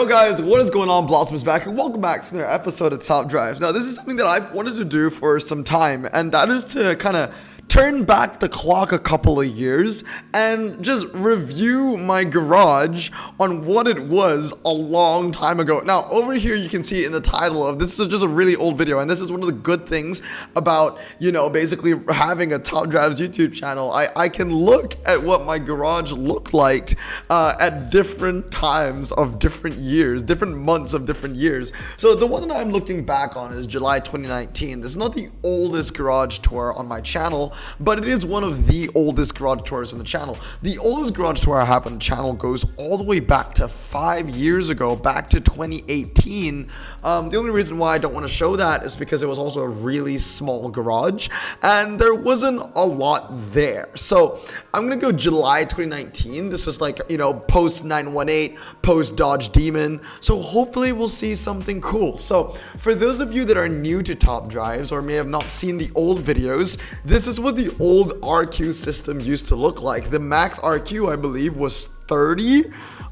Guys, what is going on? Blossom is back and welcome back to another episode of Top Drives. Now this is something that I've wanted to do for some time, and that is to kind of turn back the clock a couple of years and just review my garage on what it was a long time ago. Now over here you can see in the title of this is just a really old video, and this is one of the good things about, you know, basically having a Top Drives YouTube channel. I can look at what my garage looked like at different times of different years, different months of different years. So the one that I'm looking back on is July 2019. This is not the oldest garage tour on my channel, but it is one of the oldest garage tours on the channel. The oldest garage tour I have on the channel goes all the way back to 5 years ago, back to 2018. The only reason why I don't want to show that is because it was also a really small garage and there wasn't a lot there. So I'm gonna go July 2019. This is like, you know, post 918, post Dodge Demon. So hopefully we'll see something cool. So for those of you that are new to Top Drives or may have not seen the old videos, this is what the old RQ system used to look like. The max RQ, I believe, was 30,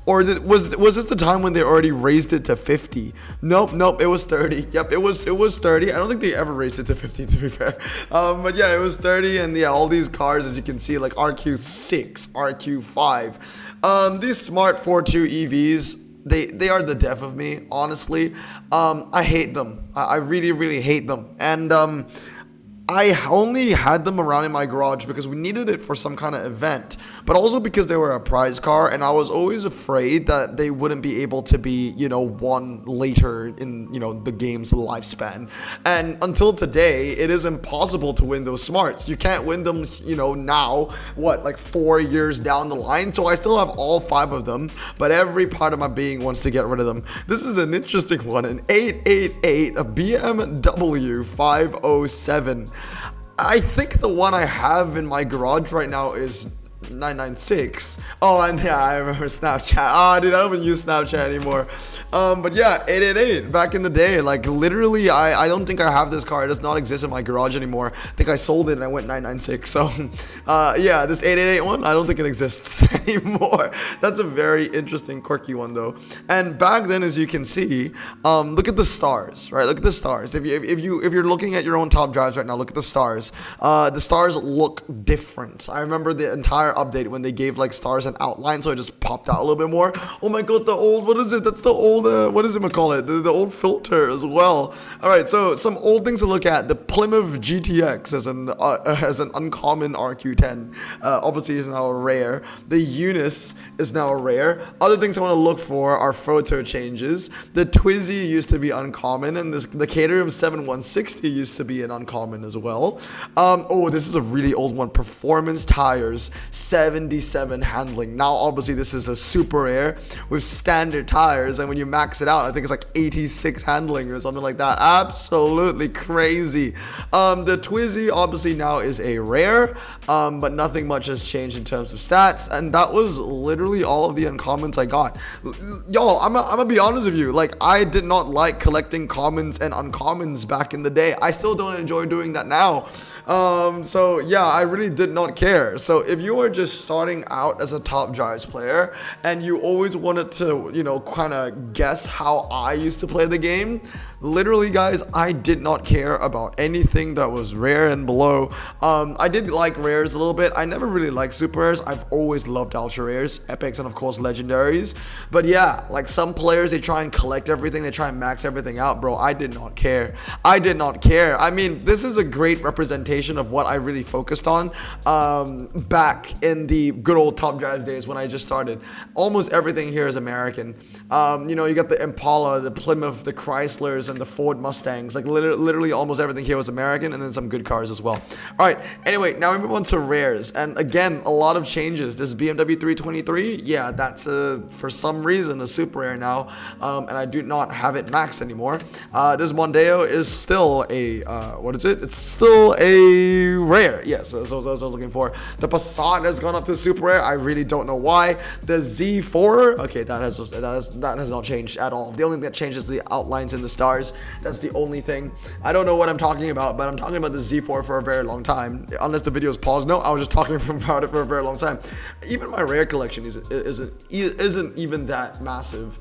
or was this the time when they already raised it to 50? Nope, it was 30. Yep, it was 30. I don't think they ever raised it to 50, to be fair. But yeah, it was 30, and yeah, all these cars, as you can see, like RQ6, RQ5, these smart 4.2 EVs. They are the death of me, honestly. I hate them. I really hate them. And I only had them around in my garage because we needed it for some kind of event, but also because they were a prize car, and I was always afraid that they wouldn't be able to be, you know, won later in, you know, the game's lifespan. And until today, it is impossible to win those smarts. You can't win them, you know, now, like 4 years down the line. So I still have all 5 of them, but every part of my being wants to get rid of them. This is an interesting one, an 888, a BMW 507. I think the one I have in my garage right now is 996. Oh, and yeah, I remember Snapchat. Oh, dude, I don't even use Snapchat anymore. But yeah, 888 back in the day. Like literally, I don't think I have this car. It does not exist in my garage anymore. I think I sold it and I went 996. So yeah, this 888 one, I don't think it exists anymore. That's a very interesting, quirky one though. And back then, as you can see, look at the stars, right? Look at the stars. If you're looking at your own Top Drives right now, look at the stars. The stars look different. I remember the entire update when they gave like stars and outline, so it just popped out a little bit more. Oh my god, the old, what is it? That's the old, what is it gonna call it? The old filter as well. All right, so some old things to look at. The Plymouth GTX as an uncommon RQ10, obviously is now a rare. The Eunice is now a rare. Other things I want to look for are photo changes. The Twizy used to be uncommon, and the Caterham 7160 used to be an uncommon as well. Oh, this is a really old one. Performance tires, 77 handling. Now obviously this is a super rare with standard tires, and when you max it out, I think it's like 86 handling or something like that. Absolutely crazy. The Twizy obviously now is a rare, but nothing much has changed in terms of stats, and that was literally all of the uncommons I got. Y'all, I'm gonna be honest with you, like I did not like collecting commons and uncommons back in the day. I still don't enjoy doing that now. So yeah, I really did not care. So if you are just starting out as a Top Drives player and you always wanted to, you know, kind of guess how I used to play the game, literally guys, I did not care about anything that was rare and below. I did like rares a little bit. I never really liked super rares. I've always loved ultra rares, epics, and of course legendaries. But yeah, like some players, they try and collect everything, they try and max everything out. Bro, I did not care. I did not care. I mean, this is a great representation of what I really focused on back in the good old Top Drives days when I just started. Almost everything here is American. You know, you got the Impala, the Plymouth, the Chryslers, and the Ford Mustangs. Like literally almost everything here was American, and then some good cars as well. All right, anyway, now we move on to rares, and again, a lot of changes. This BMW 323, yeah, that's for some reason a super rare now, and I do not have it maxed anymore. This Mondeo is still a what is it? It's still a rare. Yes, that's what I was looking for. The Passat has gone up to super rare. I really don't know why. The Z4, okay, that has not changed at all. The only thing that changes is the outlines in the stars. That's the only thing. I don't know what I'm talking about, but I'm talking about the Z4 for a very long time. Unless the video is paused. No, I was just talking about it for a very long time. Even my rare collection isn't even that massive.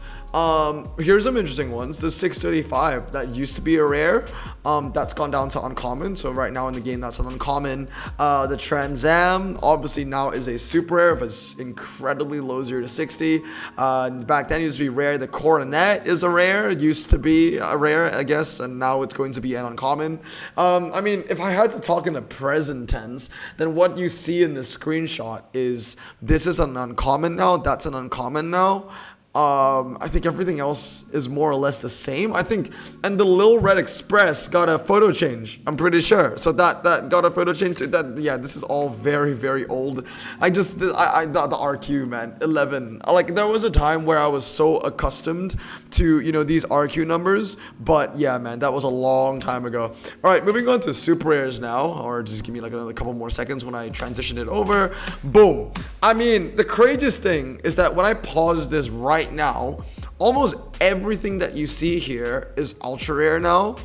Here's some interesting ones. The 635 that used to be a rare, that's gone down to uncommon. So right now in the game, that's an uncommon. The Trans Am obviously now is a super rare, but it's incredibly low 0 to 60. Back then it used to be rare. The Coronet is a rare. It used to be a rare, I guess, and now it's going to be an uncommon. I mean, if I had to talk in the present tense, then what you see in this screenshot is this is an uncommon now. That's an uncommon now. I think everything else is more or less the same. I think, and the Lil Red Express got a photo change. I'm pretty sure. So that got a photo change. That, yeah, this is all very, very old. The RQ, man, 11. Like, there was a time where I was so accustomed to, you know, these RQ numbers, but yeah, man, that was a long time ago. All right, moving on to super rares now, or just give me like another couple more seconds when I transition it over. Boom. I mean, the craziest thing is that when I pause this right now, almost everything that you see here is ultra rare now.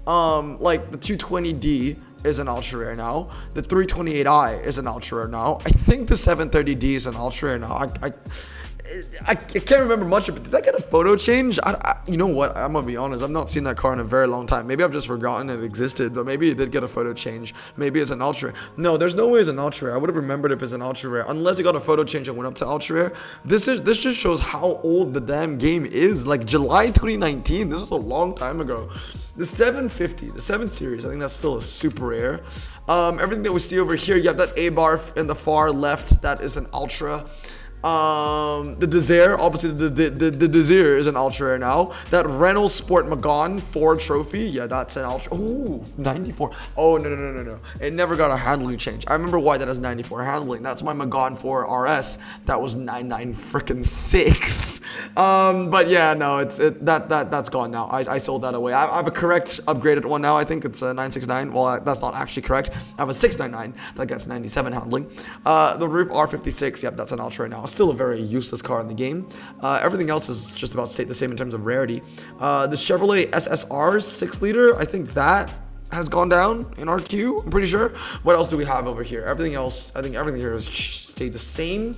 Like the 220D is an ultra rare now. The 328i is an ultra rare now. I think the 730D is an ultra rare now. I can't remember much of it. Did I get a photo change? You know what? I'm gonna be honest. I've not seen that car in a very long time. Maybe I've just forgotten it existed, but maybe it did get a photo change. Maybe it's an ultra rare. No, there's no way it's an ultra rare. I would have remembered if it's an ultra rare, unless it got a photo change and went up to ultra rare. This just shows how old the damn game is. Like July 2019. This was a long time ago. The 750, the 7 Series, I think that's still a super rare. Everything that we see over here, you have that A-bar in the far left. That is an ultra. The Desire, obviously the Desire is an ultra rare now. That Renault Sport Magon 4 trophy, yeah, that's an ultra. Ooh, 94. Oh no. It never got a handling change. I remember why that has 94 handling. That's my Magon 4 RS. That was 99 freaking 6. But yeah, no, that's gone now. I sold that away. I have a correct upgraded one now. I think it's a 969. Well, that's not actually correct. I have a 699 that gets 97 handling. The Roof R56, yep, that's an ultra now. Still a very useless car in the game. Everything else is just about stayed the same in terms of rarity. The Chevrolet SSR 6 liter, I think that has gone down in RQ. I'm pretty sure. What else do we have over here? Everything else, I think everything here has stayed the same.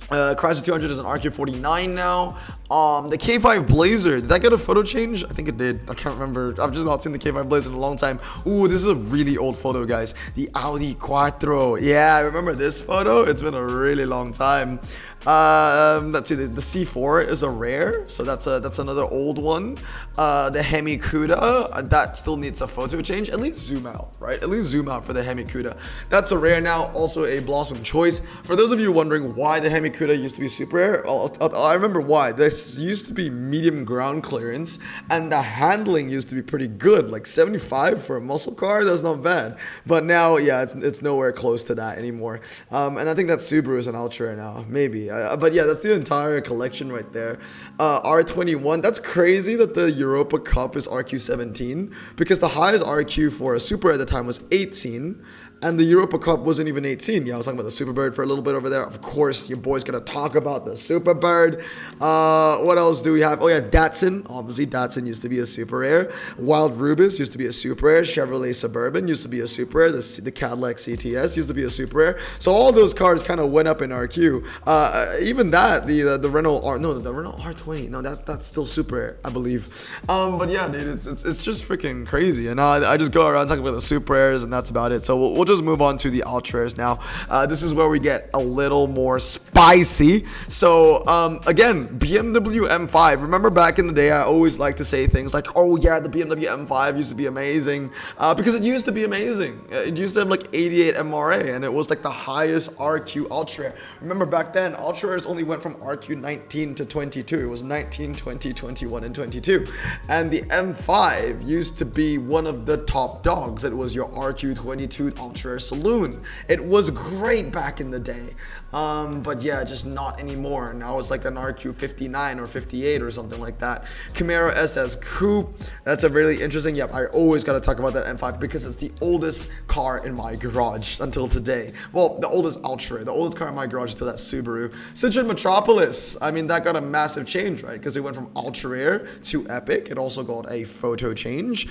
Chrysler 200 is an RQ49 now. The K5 Blazer, did that get a photo change? I think it did. I can't remember. I've just not seen the K5 Blazer in a long time. Ooh, this is a really old photo, guys. The Audi Quattro. Yeah, I remember this photo. It's been a really long time. Let's see. The C4 is a rare, so that's another old one. The Hemi Cuda, that still needs a photo change. At least zoom out, right? At least zoom out for the Hemi Cuda. That's a rare now. Also a Blossom Choice. For those of you wondering why the Hemi Cuda used to be super rare, I remember why. This used to be medium ground clearance, and the handling used to be pretty good, like 75 for a muscle car. That's not bad. But now, yeah, it's nowhere close to that anymore. And I think that Subaru is an ultra now, maybe. But yeah, that's the entire collection right there. R21. That's crazy that the Europa Cup is RQ17, because the highest RQ for a Super at the time was 18. And the Europa Cup wasn't even 18. Yeah, I was talking about the Superbird for a little bit over there. Of course, your boy's gonna talk about the Superbird. What else do we have? Oh yeah, Datsun. Obviously, Datsun used to be a super rare. Wild Rubis used to be a super rare. Chevrolet Suburban used to be a super rare. The Cadillac CTS used to be a super rare. So all those cars kind of went up in RQ. Even that, the Renault the Renault R20. No, that's still super rare, I believe. But yeah, dude, it's just freaking crazy. And I just go around talking about the super rares, and that's about it. So we'll just move on to the ultras now. This is where we get a little more spicy. So again, BMW M5. Remember back in the day, I always like to say things like, oh yeah, the BMW M5 used to be amazing, because it used to be amazing. It used to have like 88 MRA, and it was like the highest RQ ultra. Remember back then, ultras only went from RQ 19 to 22. It was 19, 20, 21, and 22. And the M5 used to be one of the top dogs. It was your RQ 22 ultra Ultra Rare Saloon. It was great back in the day, but yeah, just not anymore. Now it's like an RQ59 or 58 or something like that. Camaro SS Coupe, that's a really interesting. Yep, I always gotta talk about that M5 because it's the oldest car in my garage until today. Well, the oldest Ultra Rare, the oldest car in my garage until that Subaru. Citroen Metropolis, I mean, that got a massive change, right? Because it went from Ultra Rare to Epic. It also got a photo change.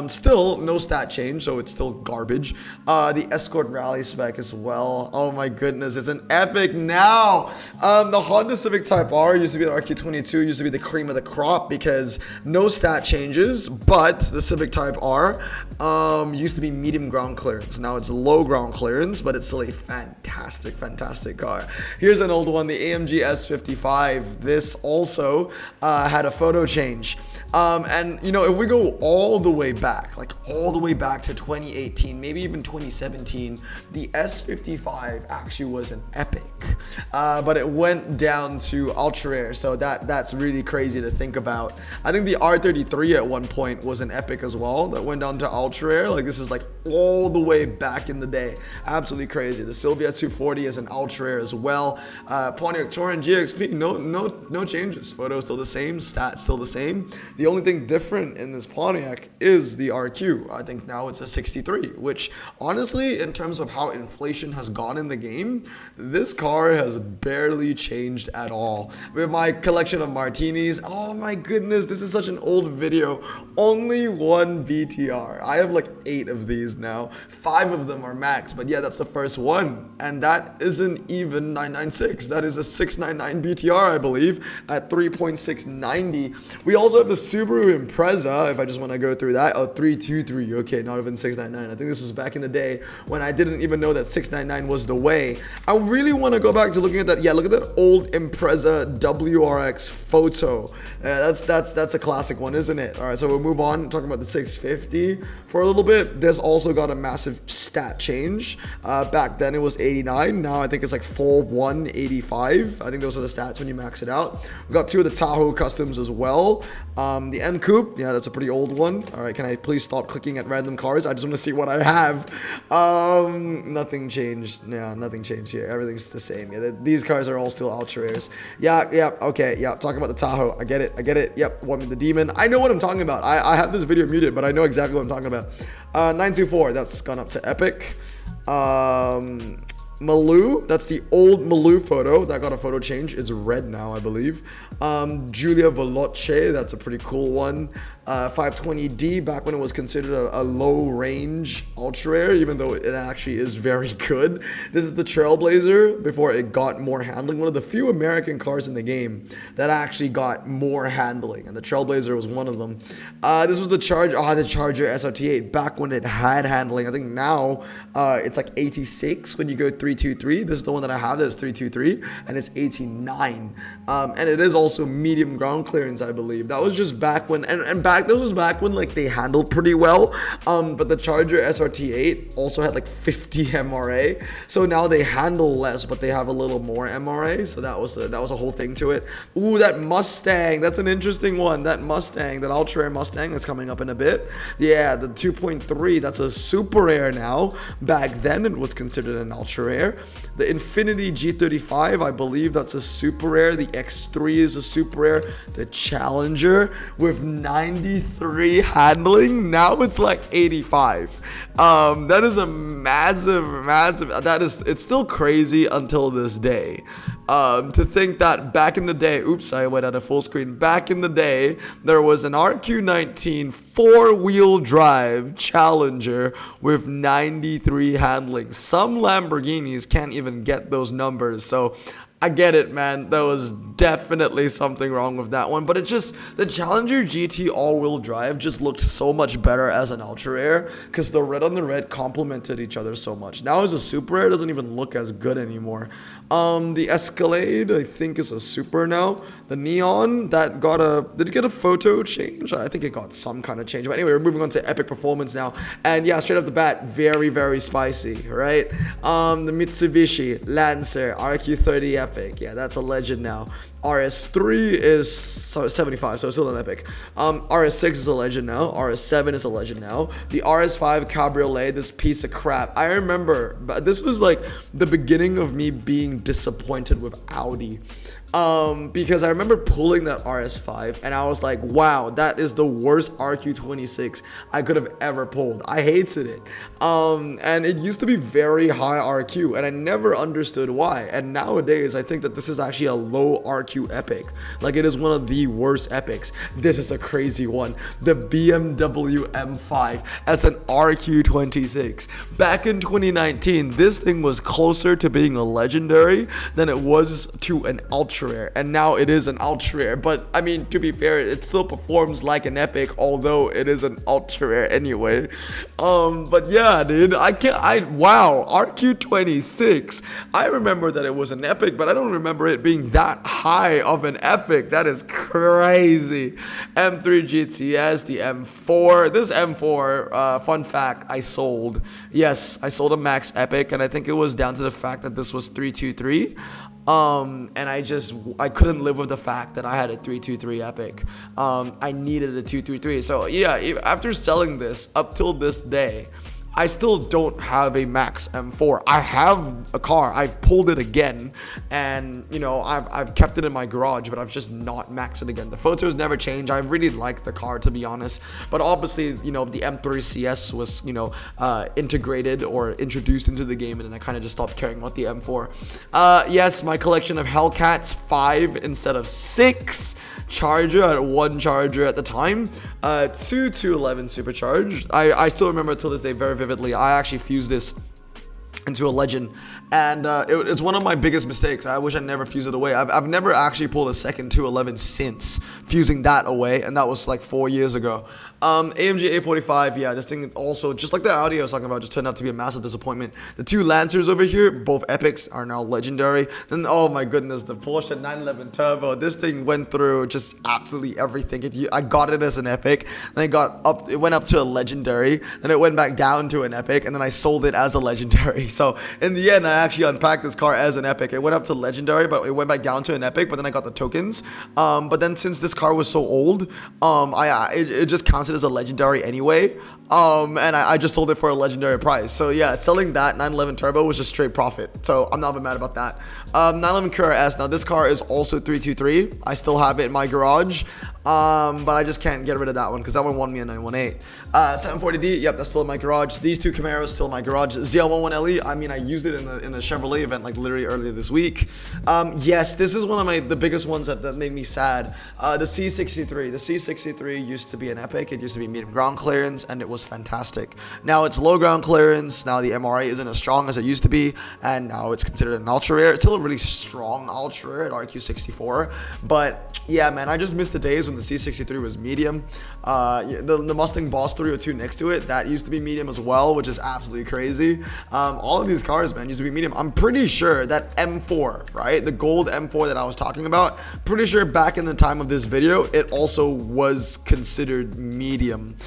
Still no stat change, so it's still garbage. The Escort Rally spec as well. Oh my goodness, it's an Epic now. The Honda Civic Type R used to be the RQ22, used to be the cream of the crop because no stat changes, but the Civic Type R used to be medium ground clearance. Now it's low ground clearance, but it's still a fantastic car. Here's an old one, the AMG S55. This also had a photo change. And you know, if we go all the way back, like all the way back to 2018, maybe even 2017, the S55 actually was an Epic, but it went down to Ultra Rare, so that's really crazy to think about. I think the R33 at one point was an Epic as well, that went down to Ultra Rare. Like, this is like all the way back in the day. Absolutely crazy. The Sylvia 240 is an Ultra Rare as well. Pontiac Touran GXP, no changes. Photo still the same, stats still the same. The only thing different in this Pontiac is the RQ. I think now it's a 63, which honestly, in terms of how inflation has gone in the game, this car has barely changed at all. With my collection of martinis, oh my goodness, this is such an old video. Only one BTR. I have like 8 of these now. 5 of them are max, but yeah, that's the first one. And that isn't even 996. That is a 699 BTR, I believe, at 3.690. We also have the Subaru Impreza, if I just want to go through that. Oh, 323. Okay, not even 699. I think this was back in the day when I didn't even know that 699 was the way. I really want to go back to looking at that. Yeah, look at that old Impreza WRX photo. That's a classic one, isn't it? All right, so we'll move on, talking about the 650 for a little bit. This also got a massive stat change. Back then it was 89. Now I think it's like 4185. I think those are the stats when you max it out. We got 2 of the Tahoe customs as well. The N Coupe, yeah, that's a pretty old one. All right, can I please stop clicking at random cars? I just want to see what I have. Nothing changed. Yeah, nothing changed here. Everything's the same. Yeah, these cars are all still Ultra Rares. Yeah, okay, yeah. Talking about the Tahoe, I get it. Yep, one with the Demon. I know what I'm talking about. I have this video muted, but I know exactly what I'm talking about. 924, that's gone up to Epic. Malou, that's the old Malou photo that got a photo change. It's red now, I believe. Giulia Veloce, that's a pretty cool one. 520D, back when it was considered a low range Ultra Rare, even though it actually is very good. This is the Trailblazer before it got more handling. One of the few American cars in the game that actually got more handling, and the Trailblazer was one of them. This was the Charger SRT8 back when it had handling. I think now it's like 86 when you go 323. This is the one that I have, that's 323, and it's 89. And it is also medium ground clearance, I believe. That was just back when, this was back when like they handled pretty well. But the Charger SRT8 also had like 50 MRA. So now they handle less, but they have a little more MRA. So that was a whole thing to it. Ooh, that Mustang, that's an interesting one. That Mustang, that Ultra Rare Mustang that's coming up in a bit. Yeah, the 2.3, that's a super rare now. Back then it was considered an Ultra Rare. The Infiniti G35, I believe that's a super rare. The X3 is a super rare. The Challenger with 93 handling, now it's like 85. That is a massive, it's still crazy until this day. To think that back in the day, oops, I went out of full screen. Back in the day, there was an RQ19 4-wheel drive Challenger with 93 handling. Some Lamborghinis can't even get those numbers, so I get it, man. There was definitely something wrong with that one, but it just, the Challenger GT all-wheel drive just looked so much better as an Ultra Rare because the red on the red complemented each other so much. Now as a Super Rare, it doesn't even look as good anymore. The Escalade, I think, is a Super now. The Neon, that got did it get a photo change? I think it got some kind of change. But anyway, we're moving on to Epic Performance now. And yeah, straight off the bat, very, very spicy, right? The Mitsubishi Lancer RQ30 Epic. Yeah, that's a legend now. RS3 is 75, so it's still an epic. RS6 is a legend now. RS7 is a legend now. The RS5 Cabriolet, this piece of crap. I remember, but this was like the beginning of me being disappointed with Audi. Because I remember pulling that RS5 and I was like, wow, that is the worst RQ26 I could have ever pulled. I hated it. And it used to be very high RQ and I never understood why. And nowadays I think that this is actually a low RQ epic. Like, it is one of the worst epics. This is a crazy one. The BMW M5 as an RQ26. Back in 2019, this thing was closer to being a legendary than it was to an ultra rare, and now it is an ultra rare. But I mean, to be fair, it still performs like an epic, although it is an ultra rare anyway. But yeah, dude, wow, RQ26. I remember that it was an epic, but I don't remember it being that high of an epic. That is crazy. M3 GTS, the M4. This M4, fun fact, I sold. Yes, I sold a max epic, and I think it was down to the fact that this was 323. And I couldn't live with the fact that I had a 323 epic. I needed a 233. So yeah, after selling this up till this day, I still don't have a max M4. I have a car. I've pulled it again, and you know, I've kept it in my garage, but I've just not maxed it again. The photos never change. I really like the car, to be honest, but obviously, you know, the M3 CS was, you know, integrated or introduced into the game, and then I kind of just stopped caring about the M4. Yes, my collection of Hellcats, 5 instead of 6. Charger, I had 1 charger at the time, 2 211 supercharged. I still remember till this day very vividly. I actually fused this into a legend, and it's one of my biggest mistakes. I wish I never fused it away. I've never actually pulled a second 211 since fusing that away, and that was like 4 years ago. AMG A45, yeah, this thing also, just like the Audi I was talking about, just turned out to be a massive disappointment. The 2 Lancers over here, both epics, are now legendary. Then, oh my goodness, the Porsche 911 Turbo, this thing went through just absolutely everything. I got it as an epic, then it went up to a legendary, then it went back down to an epic, and then I sold it as a legendary. So in the end, I actually unpacked this car as an epic. It went up to legendary, but it went back down to an epic, but then I got the tokens. But then since this car was so old, it just counted as a legendary anyway. And I just sold it for a legendary price. So yeah, selling that 911 Turbo was just straight profit. So I'm not even mad about that. 911 Cura S. Now this car is also 323. I still have it in my garage. But I just can't get rid of that one because that one won me a 918. 740D, yep, that's still in my garage. These 2 Camaros still in my garage. ZL11LE, I mean, I used it in the Chevrolet event like literally earlier this week. Yes, this is one of the biggest ones that made me sad. The C63. The C63 used to be an epic. It used to be medium ground clearance, and it was fantastic. Now it's low ground clearance. Now the MRA isn't as strong as it used to be, and now it's considered an ultra rare. It's still a really strong ultra rare at RQ64, but yeah, man, I just missed the days when the C63 was medium. The Mustang Boss 302 next to it, that used to be medium as well, which is absolutely crazy. All of these cars, man, used to be medium. I'm pretty sure that M4, right, the gold M4 that I was talking about, pretty sure back in the time of this video, it also was considered medium.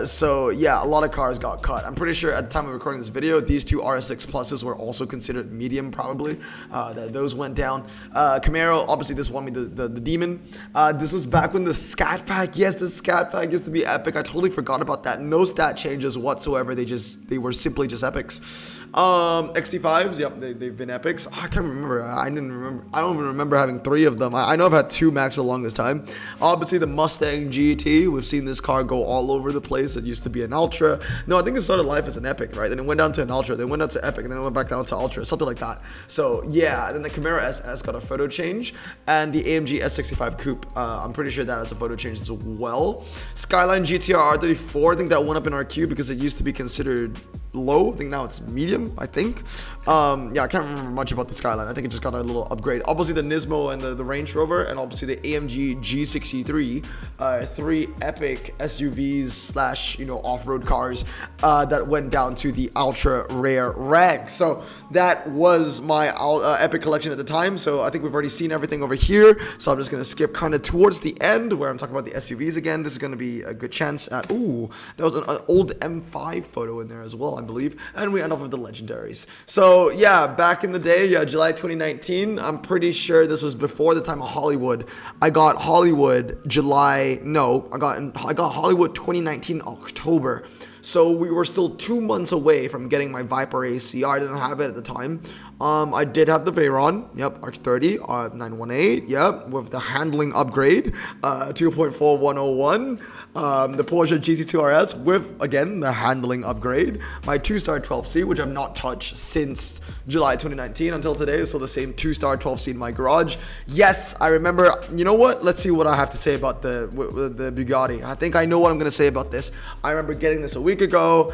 So yeah, a lot of cars got cut. I'm pretty sure at the time of recording this video, these 2 RS6 Pluses were also considered medium, probably. Those went down. Camaro, obviously this won me the Demon. This was back when the Scat Pack, yes, the Scat Pack used to be epic. I totally forgot about that. No stat changes whatsoever. They were simply just epics. XT5s, yep, they've been epics. I can't remember. I don't even remember having 3 of them. I know I've had 2 max for the longest time. Obviously the Mustang GT, we've seen this car go all over the place. It used to be an ultra. No, I think it started life as an epic, right? Then it went down to an ultra, then it went down to epic, and then it went back down to ultra, something like that. So yeah, then the Camaro SS got a photo change, and the AMG S65 Coupe, I'm pretty sure that has a photo change as well. Skyline GTR R34, I think that went up in RQ because it used to be considered low. I think now it's medium, I think. Yeah, I can't remember much about the Skyline. I think it just got a little upgrade. Obviously the Nismo and the Range Rover, and obviously the AMG G63, 3 epic SUVs slash, you know, off-road cars that went down to the ultra rare rank. So that was my epic collection at the time. So I think we've already seen everything over here. So I'm just gonna skip kind of towards the end where I'm talking about the SUVs again. This is gonna be a good chance at, ooh, there was an old M5 photo in there as well. believe, and we end off with the legendaries. So yeah, back in the day, yeah, July 2019. I'm pretty sure this was before the time of Hollywood. I got Hollywood I got Hollywood 2019 October. So we were still 2 months away from getting my Viper ACR. I didn't have it at the time. I did have the Veyron, yep, Arc 30, 918, yep, with the handling upgrade, 2.4101. The Porsche GT2 RS with, again, the handling upgrade. My 2-star 12C, which I've not touched since July 2019 until today, is still the same 2-star 12C in my garage. Yes, I remember. You know what? Let's see what I have to say about the Bugatti. I think I know what I'm going to say about this. I remember getting this a week ago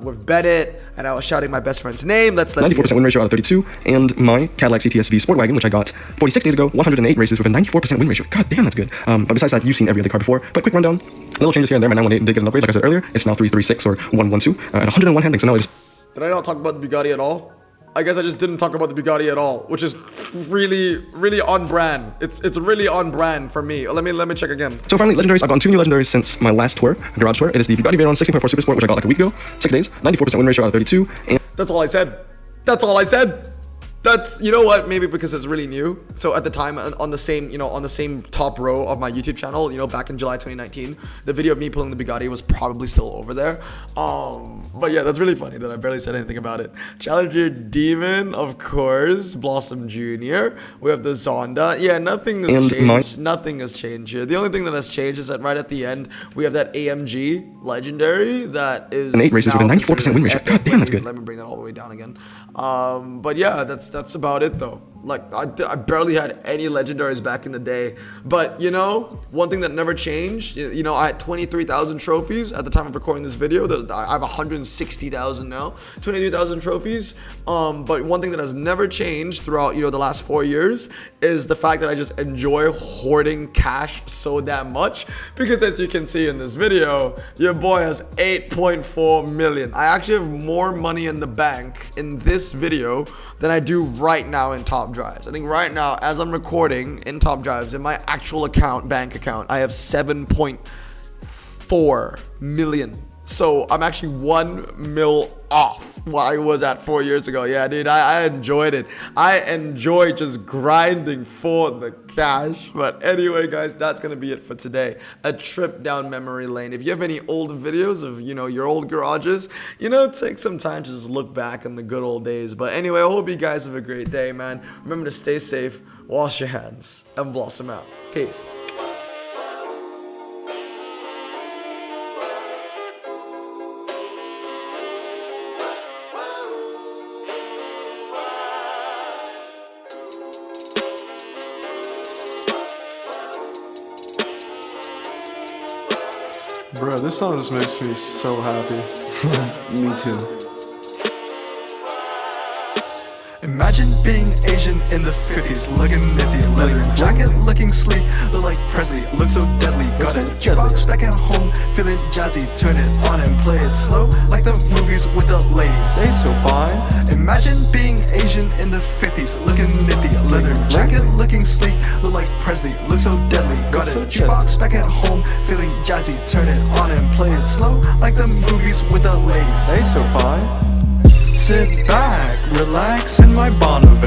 with Bennett, and I was shouting my best friend's name. Let's 94% win ratio out of 32, and my Cadillac CTS-V Sport Wagon, which I got 46 days ago, 108 races with a 94% win ratio. God damn, that's good. But besides that, you've seen every other car before. But quick rundown. Little changes here and there. My 918 did get an upgrade, like I said earlier. It's now 336 or 112 at 101 handling. So now it is. Did I not talk about the Bugatti at all? I guess I just didn't talk about the Bugatti at all, which is really on brand. It's really on brand for me. Let me check again. So finally, legendaries. I've gotten 2 new legendaries since my last tour, garage tour. It is the Bugatti Veyron 16.4 Super Sport, which I got like a week ago, 6 days, 94% win ratio out of 32. And that's all I said. That's all I said. That's, you know what, maybe because it's really new. So at the time, on the same top row of my YouTube channel, back in July 2019, the video of me pulling the Bugatti was probably still over there. But yeah, that's really funny that I barely said anything about it. Challenger Demon, of course. Blossom Jr. We have the Zonda. Yeah, nothing has changed. Nothing has changed here. The only thing that has changed is that right at the end, we have that AMG Legendary that is an 8 races with a 94% win ratio. God damn, that's good. Let me bring that all the way down again. But yeah, that's about it though. Like I barely had any legendaries back in the day, but one thing that never changed, I had 23,000 trophies at the time of recording this video. I have 160,000 now, 23,000 trophies. But one thing that has never changed throughout the last 4 years is the fact that I just enjoy hoarding cash so damn much, because as you can see in this video, your boy has 8.4 million. I actually have more money in the bank in this video than I do right now in Top Drives. I think right now, as I'm recording in Top Drives, in my actual bank account, I have 7.4 million. So I'm actually 1 mil off what I was at 4 years ago. Yeah, dude, I enjoyed it. I enjoy just grinding for the cash. But anyway, guys, that's gonna be it for today. A trip down memory lane. If you have any old videos of your old garages, take some time to just look back on the good old days. But anyway, I hope you guys have a great day, man. Remember to stay safe, wash your hands, and blossom out. Peace. Bro, this song just makes me so happy. Me too. Imagine being Asian in the 50s, looking nifty, leather jacket, looking sleek, look like Presley, look so deadly. Got a jukebox back at home, feeling jazzy, turn it on and play it slow, like the movies with the ladies. They so fine. Imagine being Asian in the 50s, looking nifty, leather jacket, looking sleek, look like Presley, look so deadly. Got a jukebox back at home, feeling jazzy, turn it on and play it slow, like the movies with the ladies. They so fine. Sit back, relax in my Bonneville.